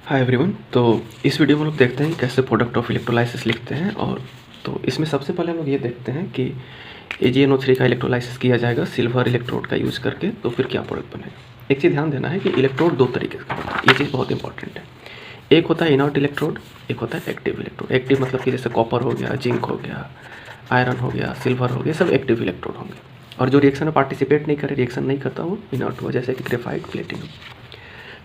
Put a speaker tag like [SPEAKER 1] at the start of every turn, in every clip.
[SPEAKER 1] Hi everyone. तो इस video में हम लोग देखते हैं कैसे प्रोडक्ट ऑफ इलेक्ट्रोलाइसिस लिखते हैं। और तो इसमें सबसे पहले हम लोग ये देखते हैं कि AgNO3 का इलेक्ट्रोलाइसिस किया जाएगा सिल्वर इलेक्ट्रोड का यूज़ करके, तो फिर क्या प्रोडक्ट बनेगा। एक चीज़ ध्यान देना है कि इलेक्ट्रोड दो तरीके का होता है, ये चीज़ बहुत इंपॉर्टेंट है। एक होता है इनर्ट इलेक्ट्रोड, एक होता है एक्टिव इलेक्ट्रोड। एक्टिव मतलब कि जैसे कॉपर हो गया, जिंक हो गया, आयरन हो गया, सिल्वर हो गया, सब एक्टिव इलेक्ट्रोड होंगे। और जो रिएक्शन में पार्टिसिपेट नहीं करे, रिएक्शन नहीं करता, वो इनर्ट हुआ, जैसे कि ग्रेफाइट, प्लेटिनम।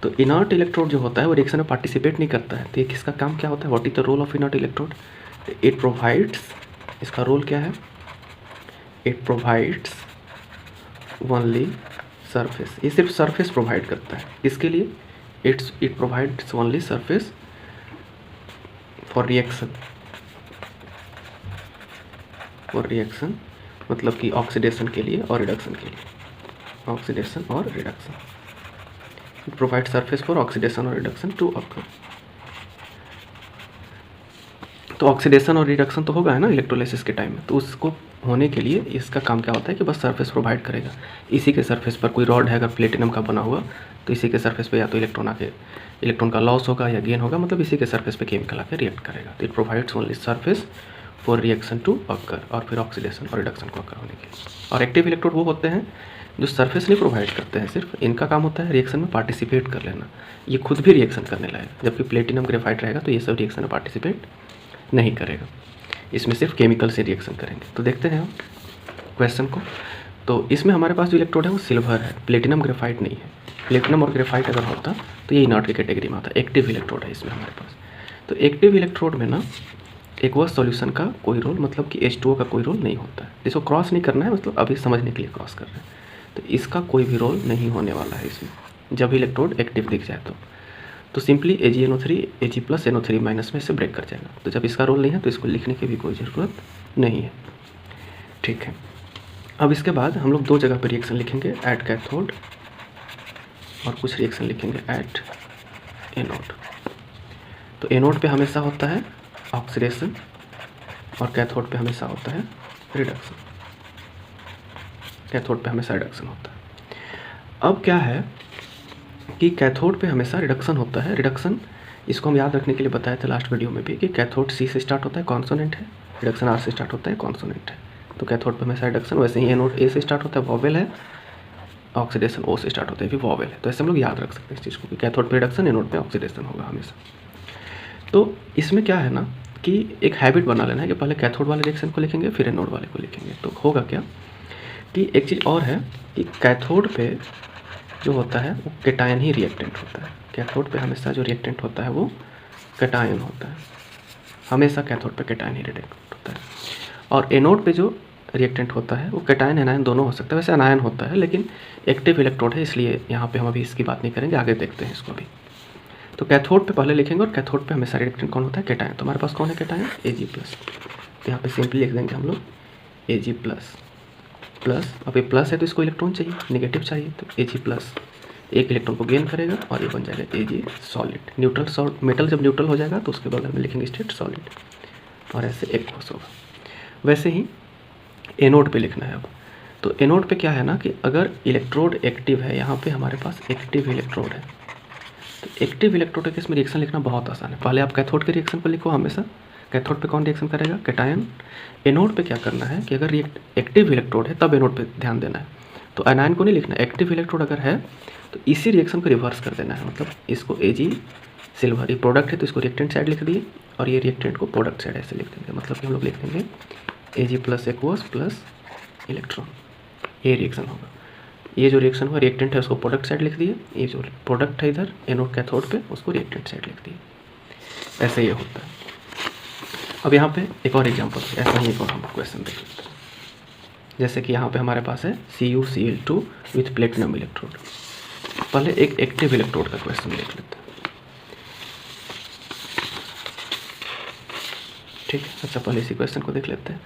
[SPEAKER 1] तो इनर्ट इलेक्ट्रोड जो होता है वो रिएक्शन में पार्टिसिपेट नहीं करता है। तो ये किसका काम क्या होता है, what is the role of inert electrode. It provides, इसका रोल क्या है, इट प्रोवाइड्स ओनली सरफेस। ये सिर्फ सरफेस प्रोवाइड करता है, इसके लिए it provides only surface for reaction मतलब कि ऑक्सीडेशन के लिए और रिडक्शन के लिए, ऑक्सीडेशन और reduction. It provide surface for oxidation और रिडक्शन टू ऑकर। तो ऑक्सीडेशन और रिडक्शन तो होगा है ना इलेक्ट्रोलाइसिस के टाइम में, तो उसको होने के लिए इसका काम क्या होता है कि बस सरफेस प्रोवाइड करेगा। इसी के सरफेस पर कोई रॉड है अगर प्लेटिनम का बना हुआ, तो इसी के सरफेस पे या तो इलेक्ट्रॉन का लॉस होगा या गेन होगा, मतलब इसी के सरफेस पे केमिकल आकर रिएक्ट करेगा। तो it provides only surface for reaction to occur, और फिर ऑक्सीडेशन और रिडक्शन को अकर होने के लिए। और एक्टिव इलेक्ट्रोड वो होते हैं जो सरफेस नहीं प्रोवाइड करते हैं, सिर्फ इनका काम होता है रिएक्शन में पार्टिसिपेट कर लेना। ये खुद भी रिएक्शन करने लगेगा, जबकि प्लेटिनम ग्रेफाइट रहेगा तो ये सब रिएक्शन में पार्टिसिपेट नहीं करेगा, इसमें सिर्फ केमिकल से रिएक्शन करेंगे। तो देखते हैं हम क्वेश्चन को। तो इसमें हमारे पास जो इलेक्ट्रोड है वो सिल्वर है, प्लेटिनम ग्रेफाइट नहीं है। प्लेटिनम और ग्रेफाइट अगर होता तो ये इनर्ट की कैटेगरी में आता। एक्टिव इलेक्ट्रोड है इसमें हमारे पास। तो एक्टिव इलेक्ट्रोड में ना एक वह सॉल्यूशन का कोई रोल, मतलब कि H2O का कोई रोल नहीं होता है। जिसको क्रॉस नहीं करना है, मतलब अभी समझने के लिए क्रॉस कर रहे हैं, तो इसका कोई भी रोल नहीं होने वाला है इसमें, जब इलेक्ट्रोड एक्टिव दिख जाए तो सिंपली AgNO3 Ag+NO3- में से ब्रेक कर जाएगा। तो जब इसका रोल नहीं है तो इसको लिखने की भी कोई ज़रूरत नहीं है, ठीक है। अब इसके बाद हम लोग दो जगह पर रिएक्शन लिखेंगे, एट कैथोड, और कुछ रिएक्शन लिखेंगे एट एनोड। तो एनोड पे हमेशा होता है ऑक्सीडेशन और कैथोड पे हमेशा होता है रिडक्शन। कैथोड पे हमेशा रिडक्शन होता है। अब क्या है कि कैथोड पे हमेशा रिडक्शन होता है। रिडक्शन इसको हम याद रखने के लिए बताया था लास्ट वीडियो में भी कि कैथोड C से स्टार्ट होता है, कॉन्सोनेंट है, रिडक्शन R से स्टार्ट होता है, कॉन्सोनेंट है। तो कैथोड पे हमेशा रिडक्शन। वैसे ही एनोड A से स्टार्ट होता है, वॉवेल है, ऑक्सीडेशन O से स्टार्ट होता है, भी वॉवेल है। तो ऐसे हम लोग याद रख सकते हैं इस चीज़ को कि कैथोड पे रिडक्शन, एनोड पे ऑक्सीडेशन होगा हमेशा। तो इसमें क्या है ना कि एक हैबिट बना लेना है कि पहले कैथोड वाले रिएक्शन को लिखेंगे फिर एनोड वाले को लिखेंगे। तो होगा क्या कि एक चीज़ और है कि कैथोड पे जो होता है वो कैटायन ही रिएक्टेंट होता है। कैथोड पे हमेशा जो रिएक्टेंट होता है वो कैटायन होता है, हमेशा कैथोड पे कैटायन ही रिएक्टेंट होता है। और एनोड पे जो रिएक्टेंट होता है वो कैटायन एनायन दोनों हो सकता है। वैसे एनायन होता है, लेकिन एक्टिव इलेक्ट्रोड है, इसलिए यहाँ पे हम अभी इसकी बात नहीं करेंगे, आगे देखते हैं इसको अभी। तो कैथोड पे पहले लिखेंगे, और कैथोड पे हमेशा रिएक्टेंट कौन होता है, कैटायन। तो हमारे पास कौन है कैटायन, Ag+। तो यहाँ पे सिंपली लिख देंगे हम लोग Ag+। अब ये प्लस है तो इसको इलेक्ट्रॉन चाहिए, नेगेटिव चाहिए, तो Ag+। एक इलेक्ट्रॉन को गेन करेगा और ये बन जाएगा Ag solid. Neutral salt, metal जब न्यूट्रल हो जाएगा तो उसके बगल में लिखेंगे स्टेट सॉलिड, और ऐसे एक्वस होगा। वैसे ही एनोड पे लिखना है अब। तो एनोड पे क्या है ना कि अगर इलेक्ट्रोड एक्टिव है, यहाँ पे हमारे पास एक्टिव इलेक्ट्रोड है, तो एक्टिव इलेक्ट्रोड के इसमें रिएक्शन लिखना बहुत आसान है। पहले आप कैथोड के रिएक्शन पर लिखो हमेशा। कैथोड पे कौन रिएक्शन करेगा, कैटायन। एनोड पे क्या करना है कि अगर एक्टिव इलेक्ट्रोड है तब एनोड पे ध्यान देना है, तो एनायन को नहीं लिखना। एक्टिव इलेक्ट्रोड अगर है तो इसी रिएक्शन को रिवर्स कर देना है, मतलब इसको Ag सिल्वर, ये प्रोडक्ट है तो इसको रिएक्टेंट साइड लिख दिए, और ये रिएक्टेंट को प्रोडक्ट साइड ऐसे लिख देंगे। मतलब कि हम लोग लिख देंगे Ag+ एक्वस प्लस इलेक्ट्रॉन, ये रिएक्शन होगा। ये जो रिएक्शन हुआ रिएक्टेंट है उसको प्रोडक्ट साइड लिख दिए, ये जो प्रोडक्ट है इधर एनोड कैथोड पे उसको रिएक्टेंट साइड लिख दिए। ऐसे ये होता है। अब यहाँ पे एक और एग्जांपल, ऐसा ही एक और हम क्वेश्चन देख लेते हैं। जैसे कि यहाँ पे हमारे पास है CuCl2 विथ प्लेटिनम इलेक्ट्रोड। पहले एक एक्टिव इलेक्ट्रोड का क्वेश्चन देख लेते हैं, ठीक है। अच्छा, पहले इसी क्वेश्चन को देख लेते हैं।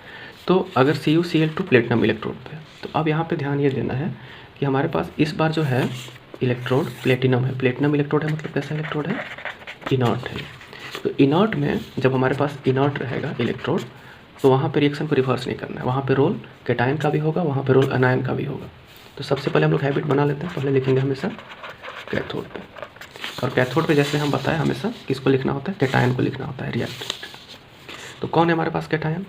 [SPEAKER 1] तो अगर CuCl2 प्लेटिनम इलेक्ट्रोड पे, तो अब यहाँ पे ध्यान ये देना है कि हमारे पास इस बार जो है इलेक्ट्रोड प्लेटिनम है। प्लेटिनम इलेक्ट्रोड है मतलब कैसा इलेक्ट्रोड है, इनर्ट है। तो इनर्ट में जब हमारे पास इनर्ट रहेगा इलेक्ट्रोड, तो वहाँ पे रिएक्शन को रिवर्स नहीं करना है। वहाँ पे रोल कैटायन का भी होगा, वहाँ पे रोल एनायन का भी होगा। तो सबसे पहले हम लोग हैबिट बना लेते हैं, पहले लिखेंगे हमेशा कैथोड पे। और कैथोड पे जैसे हम बताएं हमेशा किसको लिखना होता है, कैटायन को लिखना होता है, रिएक्टेंट। तो कौन है हमारे पास कैटायन,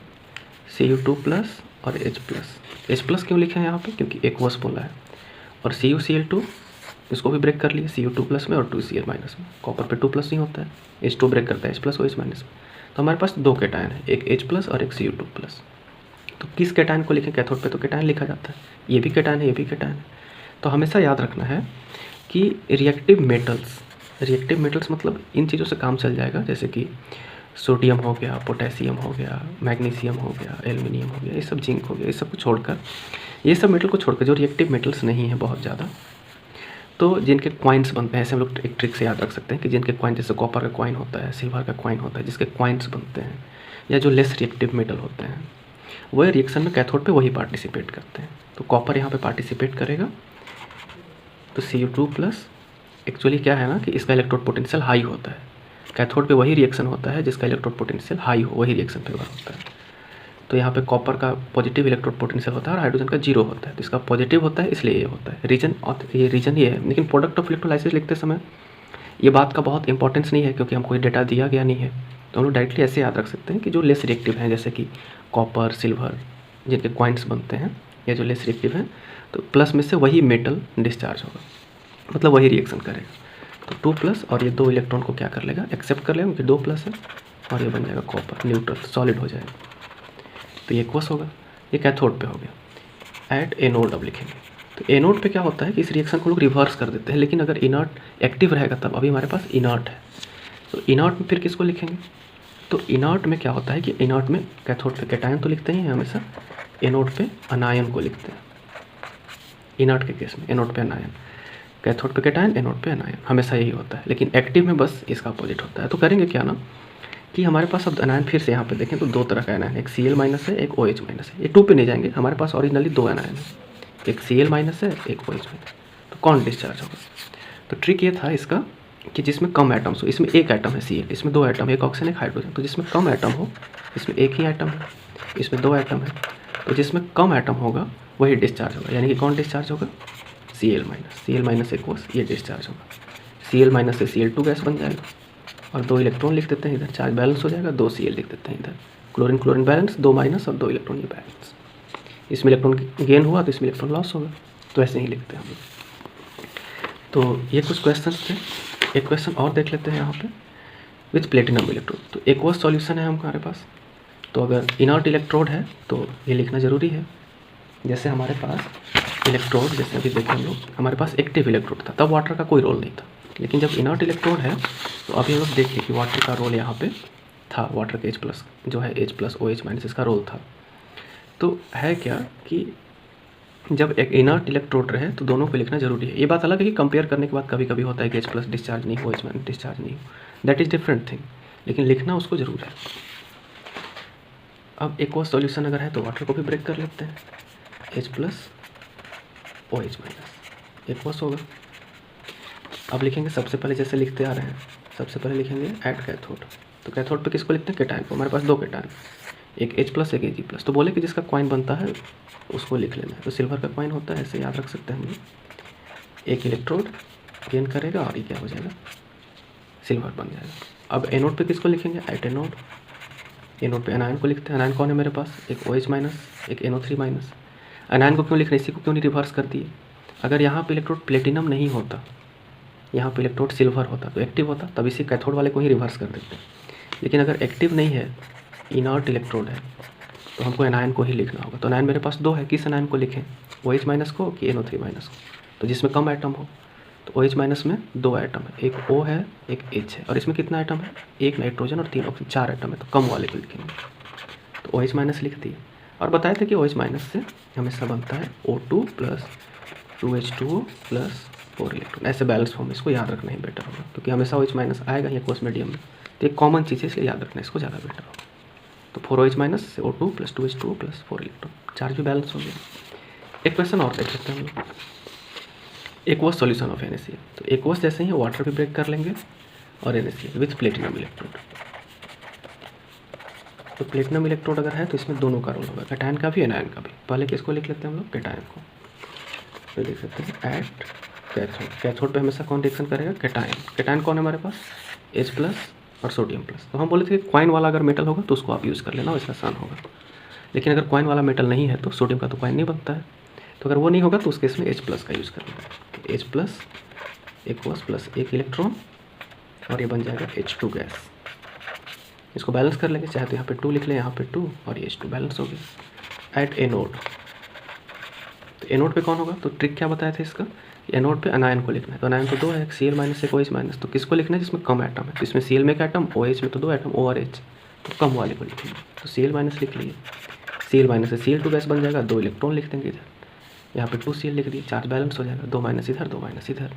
[SPEAKER 1] Cu2+ और H+। क्यों लिखे हैं यहाँ पे, क्योंकि एक्वस बोला है। और CuCl2 इसको भी ब्रेक कर लिए Cu2+ में और 2Cl- में। कॉपर पे 2+ नहीं होता है, H2 ब्रेक करता है H+OH- में। तो हमारे पास दो कैटायन है, एक H+ और एक Cu2+। तो किस कैटायन को लिखें कैथोड पे, तो कैटायन लिखा जाता है, ये भी कैटायन है, ये भी कैटायन है। तो हमेशा याद रखना है कि रिएक्टिव मेटल्स मतलब इन चीज़ों से काम चल जाएगा, जैसे कि सोडियम हो गया, पोटेशियम हो गया, मैग्नीशियम हो गया, एल्युमिनियम हो गया, ये सब जिंक हो गया, ये सब को छोड़कर, ये सब मेटल को छोड़कर जो रिएक्टिव मेटल्स नहीं है बहुत ज़्यादा, तो जिनके कॉइन्स बनते हैं, ऐसे हम लोग एक ट्रिक से याद रख सकते हैं कि जिनके कॉइन, जैसे कॉपर का कॉइन होता है, सिल्वर का कॉइन होता है, जिसके कॉइन्स बनते हैं, या जो लेस रिएक्टिव मेटल होते हैं, वह रिएक्शन में कैथोड पे वही पार्टिसिपेट करते हैं। तो कॉपर यहाँ पे पार्टिसिपेट करेगा, तो Cu2+ एक्चुअली क्या है ना कि इसका इलेक्ट्रोड पोटेंशियल हाई होता है। कैथोड पे वही रिएक्शन होता है जिसका इलेक्ट्रोड पोटेंशियल हाई हो, वही रिएक्शन फेवर होता है। तो यहाँ पे कॉपर का पॉजिटिव इलेक्ट्रोड पोटेंशियल होता है और हाइड्रोजन का 0 होता है, तो इसका पॉजिटिव होता है, इसलिए ये होता है रीजन, और ये रीजन ये है। लेकिन प्रोडक्ट ऑफ इलेक्ट्रोलाइसिस लिखते समय ये बात का बहुत इंपॉर्टेंस नहीं है, क्योंकि हमको ये डेटा दिया गया नहीं है। तो हम लोग डायरेक्टली ऐसे याद रख सकते हैं कि जो लेस रिएक्टिव हैं, जैसे कि कॉपर, सिल्वर, जिनके कॉइन्स बनते हैं, या जो लेस रिएक्टिव हैं, तो प्लस में से वही मेटल डिस्चार्ज होगा, मतलब वही रिएक्शन करेगा। तो 2+ और ये 2 इलेक्ट्रॉन को क्या कर लेगा, एक्सेप्ट कर लेगा, क्योंकि 2+ है, और ये बन जाएगा कॉपर, न्यूट्रल सॉलिड हो जाएगा। तो ये एक्वस होगा, ये कैथोड पे हो गया। एट एनोड अब लिखेंगे, तो एनोड पे क्या होता है कि इस रिएक्शन को लोग रिवर्स कर देते हैं, लेकिन अगर इनर्ट एक्टिव रहेगा तब। अभी हमारे पास इनर्ट है, तो इनर्ट में फिर किसको लिखेंगे, तो इनर्ट में क्या होता है कि इनर्ट में कैथोड पे कैटायन तो लिखते ही हैं हमेशा, एनोड पे अनायन को लिखते हैं। इनर्ट के केस में एनोड पे अनायन, कैथोड पे कैटायन, एनोड पे अनायन, हमेशा यही होता है। लेकिन एक्टिव में बस इसका अपोजिट होता है। तो करेंगे क्या ना कि हमारे पास अब अनायन फिर से यहाँ पे देखें तो दो तरह का अनायन है, एक Cl- है, एक OH- है। ये 2 पे नहीं जाएंगे, हमारे पास ओरिजिनली 2 अनायन है, एक Cl- है, एक OH-। तो कौन डिस्चार्ज होगा, तो ट्रिक ये था इसका कि जिसमें कम एटम्स हो, इसमें एक एटम है Cl, इसमें 2 एटम, एक ऑक्सीजन एक हाइड्रोजन। तो जिसमें कम एटम हो, इसमें एक ही एटम है, इसमें 2 एटम है, तो जिसमें कम एटम होगा वही डिस्चार्ज होगा। यानी कि कौन डिस्चार्ज होगा, Cl- एक्वस, ये डिस्चार्ज होगा। Cl- से Cl2 गैस बन जाएगा, और 2 इलेक्ट्रॉन लिख देते हैं इधर, चार्ज बैलेंस हो जाएगा, 2 Cl लिख देते हैं इधर, क्लोरीन क्लोरीन बैलेंस, 2 माइनस और 2 इलेक्ट्रॉन ये बैलेंस। इसमें इलेक्ट्रॉन गेन हुआ तो इसमें इलेक्ट्रॉन लॉस होगा, तो ऐसे ही लिखते हैं हम लोग। तो ये कुछ क्वेश्चन थे, एक क्वेश्चन और देख लेते हैं यहाँ पे, विथ प्लेटिनम इलेक्ट्रोड। तो एक और सॉल्यूशन है हमारे पास, तो अगर इनर्ट इलेक्ट्रोड है तो ये लिखना ज़रूरी है। जैसे हमारे पास इलेक्ट्रोड, जैसे अभी देखें हम लोग, हमारे पास एक्टिव इलेक्ट्रोड था, तब वाटर का कोई रोल नहीं था। लेकिन जब इनर्ट इलेक्ट्रोड है तो अभी हम लोग देखिए कि वाटर का रोल यहाँ पे था, वाटर के H+ जो है H+OH- इसका रोल था। तो है क्या कि जब एक इनर्ट इलेक्ट्रोड रहे तो दोनों को लिखना जरूरी है। ये बात अलग है कि कंपेयर करने के बाद कभी कभी होता है कि H+ डिस्चार्ज नहीं हो, OH- डिस्चार्ज नहीं हो, दैट इज़ डिफरेंट थिंग, लेकिन लिखना उसको ज़रूर है। अब एक और सॉल्यूशन अगर है तो वाटर को भी ब्रेक कर लेते हैं, H+OH-, एक्वस होगा। अब लिखेंगे सबसे पहले जैसे लिखते आ रहे हैं, सबसे पहले लिखेंगे एट कैथोड। तो कैथोड पे किसको लिखते हैं, कैटायन को। हमारे पास 2 कैटायन, एक H+, एक Ag+। तो बोले कि जिसका कॉइन बनता है उसको लिख लेना है। तो सिल्वर का कॉइन होता है, ऐसे याद रख सकते हैं हम लोग, एक इलेक्ट्रोड गेन करेगा और ये क्या हो जाएगा, सिल्वर बन जाएगा। अब एनोड पे किसको लिखेंगे, एट एनोड। एनोड पे अनायन को लिखते हैं। अनायन कौन है मेरे पास, एक OH-, एक NO3-। अनायन को क्यों लिख रहे हैं, इसी को क्यों नहीं रिवर्स कर दिए। अगर यहाँ पे इलेक्ट्रोड प्लेटिनम नहीं होता, यहाँ पे इलेक्ट्रोड सिल्वर होता तो एक्टिव होता, तब इसी कैथोड वाले को ही रिवर्स कर देते। लेकिन अगर एक्टिव नहीं है, इनर्ट इलेक्ट्रोड है, तो हमको एनायन को ही लिखना होगा। तो एनायन मेरे पास 2 है, किस एनायन को लिखें, OH- को कि NO3- को। तो जिसमें कम एटम हो, तो OH- में 2 एटम है, एक O है, एक H है, और इसमें कितना एटम है, 1 नाइट्रोजन और 3 ऑक्सीजन, 4 एटम है, तो कम वाले को लिखेंगे। तो OH- लिख दिए, और बताए थे कि OH- से हमेशा बनता है O2 + 2H2O + 4 इलेक्ट्रॉन, ऐसे बैलेंस फॉर्म। इसको याद रखना ही बेटर होगा, क्योंकि हमेशा OH- आएगा ही एक्वस मीडियम में, तो एक कॉमन चीज़ है, इसलिए याद रखना इसको ज़्यादा बेटर होगा। तो 4OH- से O2 + 2H2O + 4 इलेक्ट्रॉन, चार्ज भी बैलेंस हो गया। एक क्वेश्चन और देख लेते हैं हम लोग, एक्वस सॉल्यूशन ऑफ NaCl। तो एक्वस जैसे ही वाटर भी ब्रेक कर लेंगे और NaCl विथ प्लेटिनम इलेक्ट्रोड। तो प्लेटिनम इलेक्ट्रोड अगर है तो इसमें दोनों का रोल होगा, कैटायन का भी, एनायन का भी। पहले किसको लिख लेते हैं हम लोग, कैटायन को। तो लिख सकते हैं एट कैथोड। कैथोड पे हमेशा कौन रिएक्शन करेगा? कैटायन। कैटायन कौन है हमारे पास? H+ और सोडियम प्लस। तो हम बोले थे कि कॉइन वाला अगर मेटल होगा तो उसको आप यूज़ कर लेना, वैसा आसान होगा। लेकिन अगर कॉइन वाला मेटल नहीं है तो सोडियम का तो कॉइन नहीं बनता है, तो अगर वो नहीं होगा तो उस केस में H+ का यूज़ कर लेना। तो H+ एक्वस प्लस एक इलेक्ट्रॉन और ये बन जाएगा H2 गैस। इसको बैलेंस कर लेंगे, चाहे तो यहाँ पे 2 लिख लें, यहाँ पे 2 और ये H2 बैलेंस हो गया। एट एनोड, तो एनोड पे कौन होगा? तो ट्रिक क्या बताया था इसका? एनोड पे अनायन को लिखना है। तो अनायन तो 2 है, एक Cl- एक OH-। तो किसको लिखना है? जिसमें कम एटम है। तो इसमें Cl में एक एटम, OH में तो 2 एटम, O और H, तो कम वाले को लिखेंगे। तो Cl- लिख लिए, Cl- से Cl2 गैस बन जाएगा, 2 इलेक्ट्रॉन लिख देंगे इधर, यहाँ पे 2Cl लिख दिए, चार्ज बैलेंस हो जाएगा, 2 माइनस इधर 2 माइनस इधर,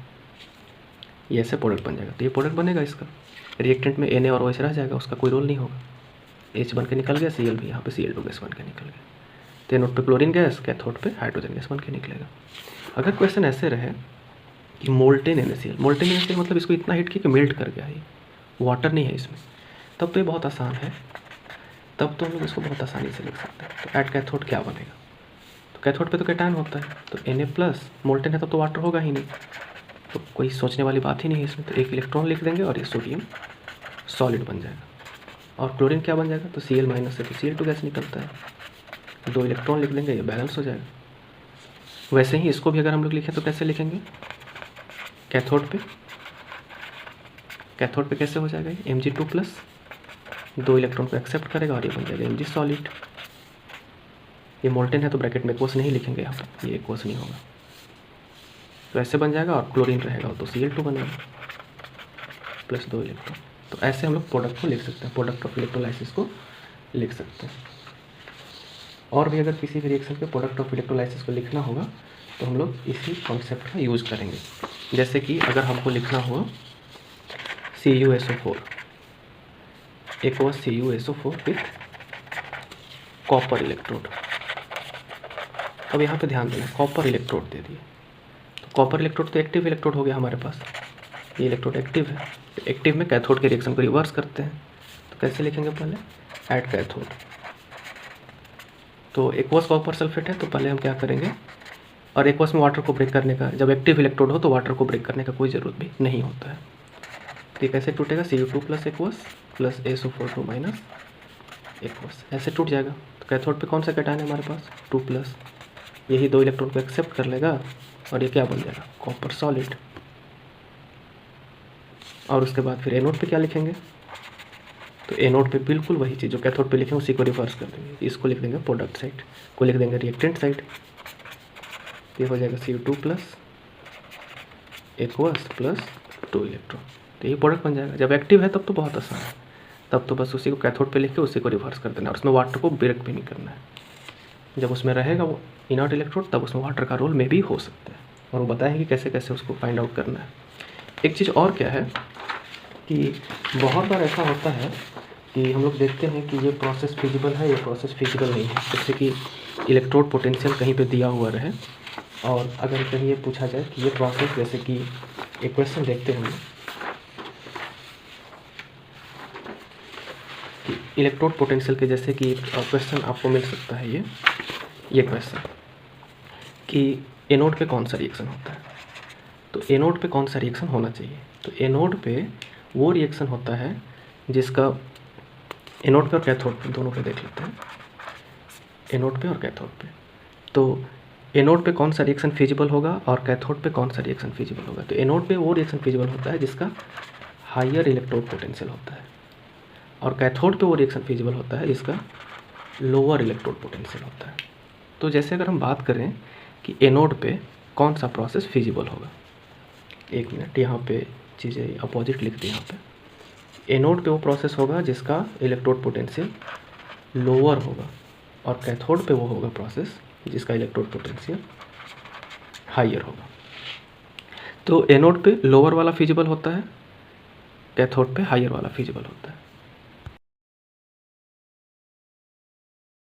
[SPEAKER 1] ये ऐसे प्रोडक्ट बन जाएगा। तो ये प्रोडक्ट बनेगा इसका। रिएक्टेंट में Na और OH रह जाएगा, उसका कोई रोल नहीं होगा। H बन के निकल गया, Cl भी यहाँ पे Cl2 गैस बन के निकल गया। तो एनोड पे क्लोरीन गैस, कैथोड पे हाइड्रोजन गैस बन के निकलेगा। अगर क्वेश्चन ऐसे रहे कि मोल्टेन NaCl, मोल्टेन NaCl मतलब इसको इतना हीट किया कि मेल्ट कर गया है, वाटर नहीं है इसमें, तब तो ये बहुत आसान है, तब तो हम लोग इसको बहुत आसानी से लिख सकते हैं। तो एट कैथोड क्या बनेगा? तो कैथोड पे तो कैटायन होता है, तो Na+, मोल्टेन है तब तो वाटर होगा ही नहीं, तो कोई सोचने वाली बात ही नहीं है इसमें। तो एक इलेक्ट्रॉन लिख देंगे और ये सोडियम सॉलिड बन जाएगा। और क्लोरीन क्या बन जाएगा? तो Cl- से तो Cl2 गैस निकलता है, 2 इलेक्ट्रॉन लिख देंगे, ये बैलेंस हो जाएगा। वैसे ही इसको भी अगर हम लोग लिखें तो कैसे लिखेंगे? कैथोड पे कैसे हो जाएगा? Mg2+, 2 इलेक्ट्रॉन को एक्सेप्ट करेगा और ये बन जाएगा Mg सॉलिड। ये मोल्टेन है तो ब्रैकेट में एक्वस नहीं लिखेंगे यहाँ पर, ये एक्वस नहीं होगा, तो ऐसे बन जाएगा। और क्लोरीन रहेगा तो Cl2 बनेगा प्लस 2 इलेक्ट्रॉन। तो ऐसे हम लोग प्रोडक्ट को लिख सकते हैं, प्रोडक्ट ऑफ इलेक्ट्रोलाइसिस को लिख सकते हैं। और भी अगर किसी भी रिएक्शन पे प्रोडक्ट ऑफ इलेक्ट्रोलाइसिस को लिखना होगा तो हम लोग इसी कॉन्सेप्ट का यूज़ करेंगे। जैसे कि अगर हमको लिखना हो CuSO4, एक और CuSO4 विथ कॉपर इलेक्ट्रोड। अब यहाँ पे ध्यान देना, कॉपर इलेक्ट्रोड दे दिए, तो कॉपर इलेक्ट्रोड तो एक्टिव इलेक्ट्रोड हो गया हमारे पास, ये इलेक्ट्रोड एक्टिव है। तो एक्टिव में कैथोड के रिएक्शन को रिवर्स करते हैं, तो कैसे लिखेंगे? पहले एट कैथोड, तो एक्वस कॉपर सल्फेट है, तो पहले हम क्या करेंगे? और एक्वस में वाटर को ब्रेक करने का, जब एक्टिव इलेक्ट्रोड हो तो वाटर को ब्रेक करने का कोई ज़रूरत भी नहीं होता है। तो ये कैसे टूटेगा? Cu2+ aqueous plus SO4 minus aqueous, ऐसे टूट जाएगा। तो कैथोड पे कौन सा कैटायन है हमारे पास? 2+, यही 2 इलेक्ट्रॉन को एक्सेप्ट कर लेगा और ये क्या बन जाएगा? Copper solid. और उसके बाद फिर एनोड पे क्या लिखेंगे? तो एनोड पे बिल्कुल वही चीज़ जो कैथोड पे लिखें उसी को रिवर्स कर देंगे, इसको लिख देंगे प्रोडक्ट साइड, को लिख देंगे रिएक्टेंट साइड। ये हो जाएगा Cu2+ एक्वस प्लस 2 इलेक्ट्रॉन, तो ये प्रोडक्ट बन जाएगा। जब एक्टिव है तब तो बहुत आसान है, तब तो बस उसी को कैथोड पे लिख के उसी को रिवर्स कर देना, और उसमें वाटर को ब्रेक भी नहीं करना है। जब उसमें रहेगा वो इनर्ट इलेक्ट्रोड तब उसमें वाटर का रोल में भी हो सकता है, और वो बताएंगे कैसे कैसे उसको फाइंड आउट करना है। एक चीज़ और क्या है कि बहुत बार ऐसा होता है कि हम लोग देखते हैं कि ये प्रोसेस फिजिबल है, ये प्रोसेस फिजिबल नहीं है। जैसे कि इलेक्ट्रोड पोटेंशियल कहीं पे दिया हुआ रहे और अगर कहीं ये पूछा जाए कि ये प्रोसेस, जैसे कि एक क्वेश्चन देखते हैं कि इलेक्ट्रोड पोटेंशियल के, जैसे कि क्वेश्चन आपको मिल सकता है ये क्वेश्चन कि एनोड पे कौन सा रिएक्शन होता है, तो एनोड पे कौन सा रिएक्शन होना चाहिए? तो एनोड पे वो रिएक्शन होता है जिसका, एनोड पे और कैथोड पे दोनों पे देख लेते हैं, एनोड पे और कैथोड पे। तो एनोड पे कौन सा रिएक्शन फिजिबल होगा और कैथोड पे कौन सा रिएक्शन फिजिबल होगा? तो एनोड पे वो रिएक्शन फिजिबल होता है जिसका हायर इलेक्ट्रोड पोटेंशियल होता है, और कैथोड पे वो रिएक्शन फिजिबल होता है जिसका लोअर इलेक्ट्रोड पोटेंशियल होता है। तो जैसे अगर हम बात करें कि एनोड पे कौन सा प्रोसेस फिजिबल होगा, एक मिनट, यहाँ पे चीज़ें अपोजिट लिख दी। यहाँ पे एनोड पे वो प्रोसेस होगा जिसका इलेक्ट्रोड पोटेंशियल लोअर होगा, और कैथोड पे वो होगा प्रोसेस जिसका इलेक्ट्रोड पोटेंशियल हायर होगा। तो एनोड पे लोअर वाला फिजिबल होता है, कैथोड पे हायर वाला फिजिबल होता है।